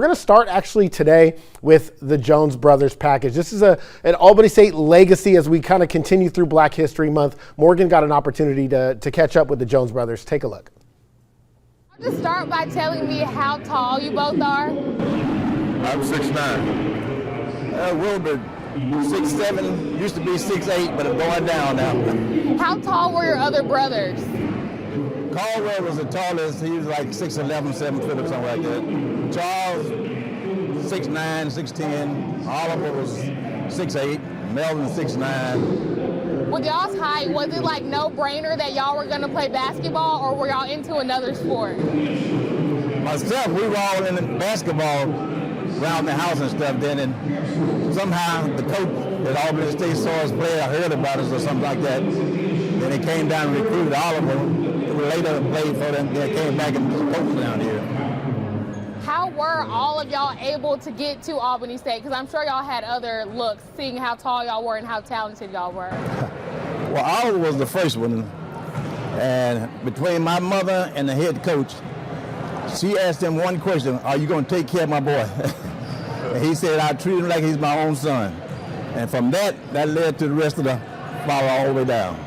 We're going to start actually today with the Jones Brothers package. This is an Albany State legacy as we kind of continue through Black History Month. Morgan got an opportunity to catch up with the Jones Brothers. Take a look. Just start by telling me how tall you both are. I'm 6'9". Wilbur, 6'7", used to be 6'8", but I'm going down now. How tall were your other brothers? Caldwell was the tallest. He was like 6'11", 7 foot or something like that. Charles, 6'9", 6'10". Oliver was 6'8". Melvin, 6'9". With y'all's height, was it like no-brainer that y'all were going to play basketball, or were y'all into another sport? Myself, we were all in basketball around the house and stuff then, and somehow the coach at Albany State saw us play, I heard about us or something like that. Then they came down and recruited Oliver, who later played for them, then came back and was coaching down here. How were all of y'all able to get to Albany State? Because I'm sure y'all had other looks, seeing how tall y'all were and how talented y'all were. Well, Oliver was the first one, and between my mother and the head coach, she asked him one question: "Are you going to take care of my boy?" And he said, "I treat him like he's my own son." And from that led to the rest of the follow all the way down.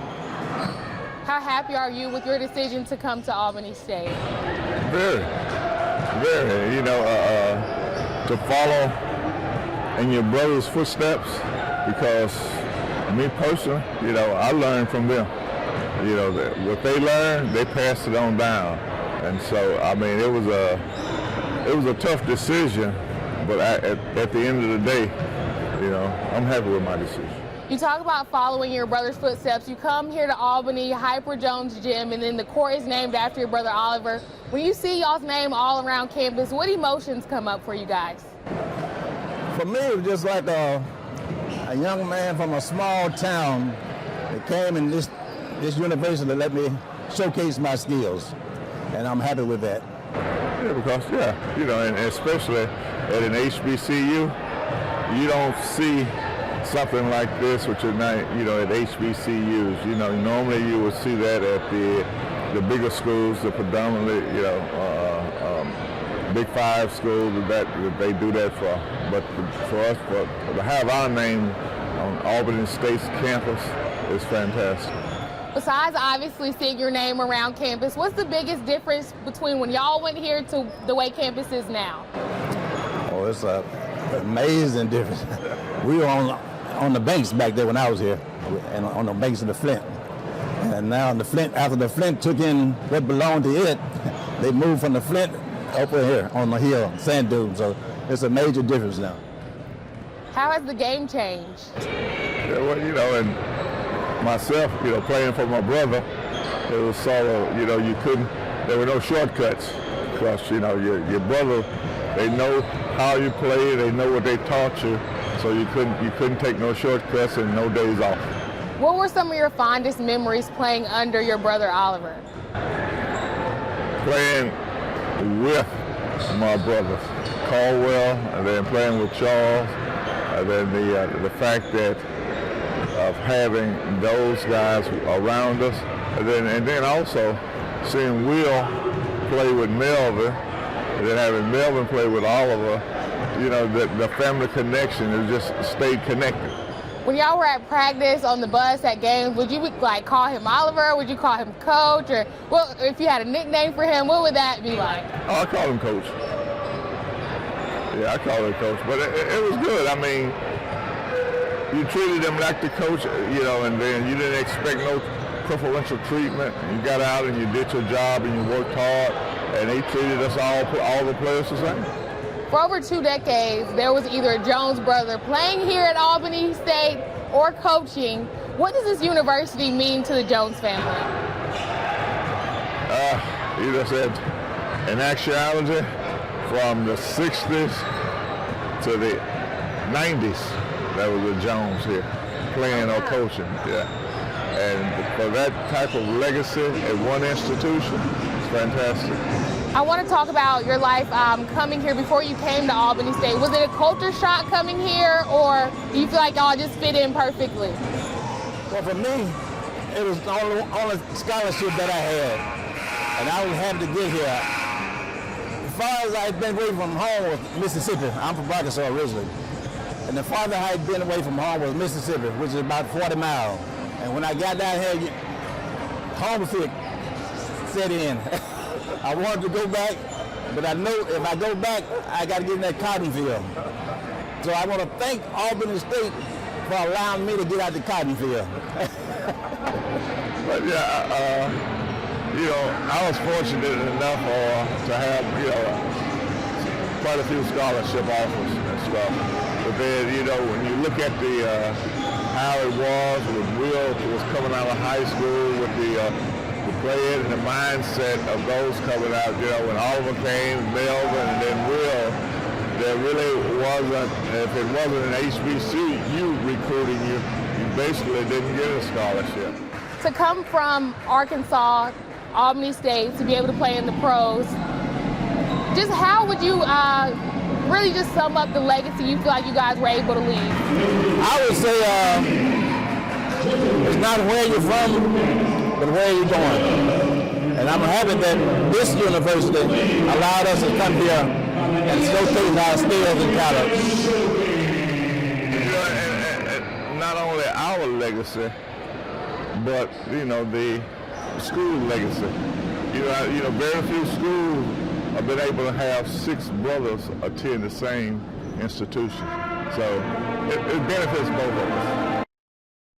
How happy are you with your decision to come to Albany State? Very. You know, to follow in your brother's footsteps, because me personally, you know, I learned from them. You know, what they learned, they passed it on down. And so, I mean, it was a tough decision, but at the end of the day, you know, I'm happy with my decision. You talk about following your brother's footsteps. You come here to Albany, Hyper Jones Gym, and then the court is named after your brother Oliver. When you see y'all's name all around campus, what emotions come up for you guys? For me, it was just like a young man from a small town that came in this university to let me showcase my skills, and I'm happy with that. Yeah, because, you know, and especially at an HBCU, you don't see something like this, which is not, you know, at HBCUs. You know, normally you would see that at the bigger schools, the predominantly, you know, Big Five schools that they do that for. But for us, to have our name on Albany State's campus is fantastic. Besides obviously seeing your name around campus, what's the biggest difference between when y'all went here to the way campus is now? Oh, it's an amazing difference. We were on the banks back there when I was here, and on the banks of the Flint. And now the Flint, after the Flint took in what belonged to it, they moved from the Flint over here on the hill, sand dunes. So it's a major difference now. How has the game changed? Yeah, well, you know, and myself, you know, playing for my brother, it was sort of, you know, there were no shortcuts, because, you know, your brother, they know how you play, they know what they taught you, so you couldn't take no shortcuts and no days off. What were some of your fondest memories playing under your brother Oliver? Playing with my brothers, Caldwell, and then playing with Charles, and then the fact that of having those guys around us, and then also seeing Will play with Melvin, and then having Melvin play with Oliver. You know, the family connection has just stayed connected. When y'all were at practice, on the bus, at games, would you like call him Oliver? Would you call him Coach? Or well, if you had a nickname for him, what would that be like? Oh, I call him Coach. Yeah, I call him Coach. But it was good. I mean, you treated him like the coach, you know, and then you didn't expect no preferential treatment. You got out and you did your job and you worked hard, and they treated us all the players the same. For over 2 decades, there was either a Jones brother playing here at Albany State or coaching. What does this university mean to the Jones family? You just said, in actuality, from the 60s to the 90s, there was a Jones here, playing or coaching, yeah. And for that type of legacy at one institution, it's fantastic. I want to talk about your life coming here before you came to Albany State. Was it a culture shock coming here, or do you feel like y'all just fit in perfectly? Well, for me, it was the only scholarship that I had, and I was happy to get here. farthest I'd been away from home was Mississippi. I'm from Arkansas originally. And the farthest I'd been away from home was Mississippi, which is about 40 miles. And when I got down here, homesick set in. I wanted to go back, but I know if I go back, I got to get in that cotton field. So I want to thank Albany State for allowing me to get out the cotton field. But yeah, you know, I was fortunate enough to have, you know, quite a few scholarship offers and stuff. But then, you know, when you look at how it was when Will was coming out of high school with the play and the mindset of those coming out, you know, when Oliver came, Melvin, and then Will, there really wasn't, if it wasn't an HBCU recruiting you, you basically didn't get a scholarship. To come from Arkansas, Albany State, to be able to play in the pros, just how would you really just sum up the legacy you feel like you guys were able to leave? I would say it's not where you're from, but where you're going. And I'm happy that this university allowed us to come here and showcase our skills and talents. You know, and not only our legacy, but you know the school legacy. You know, very few schools have been able to have 6 brothers attend the same institution. So it benefits both of us.